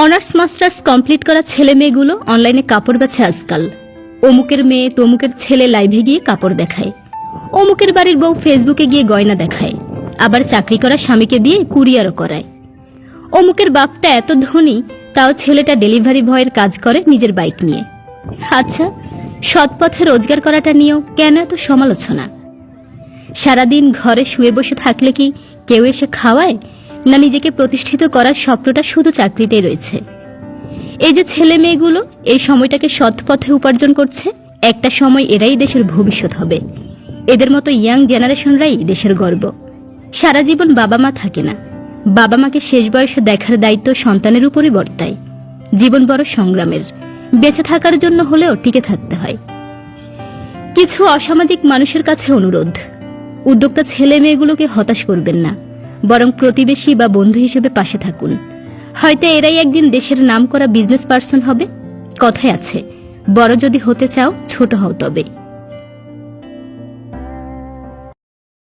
Honours masters complete করা ছেলে মেয়েগুলো অনলাইনে কাপড় বেচে আজকাল। অমুকের মেয়ে তমুকের ছেলে লাইভে গিয়ে কাপড় দেখায়, অমুকের বাড়ির বউ ফেসবুকে গিয়ে গয়না দেখায়, আবার চাকরি করা স্বামীকে দিয়ে কুরিয়ারও করায়। অমুকের বাপটা এত ধনী, তাও ছেলেটা ডেলিভারি বয়ের কাজ করে নিজের বাইক নিয়ে। আচ্ছা, সৎপথে রোজগার করাটা নিয়েও কেন এত সমালোচনা? সারাদিন ঘরে শুয়ে বসে থাকলে কি কেউ এসে খাওয়ায়, না নিজেকে প্রতিষ্ঠিত করার স্বপ্নটা শুধু চাকরিতেই রয়েছে? এই যে ছেলে মেয়েগুলো এই সময়টাকে সৎ পথে উপার্জন করছে, একটা সময় এরাই দেশের ভবিষ্যৎ হবে। এদের মতো ইয়াং জেনারেশনরাই দেশের গর্ব। সারা জীবন বাবা মা থাকে না, বাবা মাকে শেষ বয়সে দেখার দায়িত্ব সন্তানের উপরই বর্তায়। জীবন বড় সংগ্রামের, বেঁচে থাকার জন্য হলেও টিকে থাকতে হয়। কিছু অসামাজিক মানুষের কাছে অনুরোধ, উদ্যোক্তা ছেলে মেয়েগুলোকে হতাশ করবেন না, বরং প্রতিবেশী বা বন্ধু হিসেবে পাশে থাকুন। হয়তো এরাই একদিন দেশের নামকরা বিজনেস পার্সন হবে। কথায় আছে, বড় যদি হতে চাও ছোট হও তবে।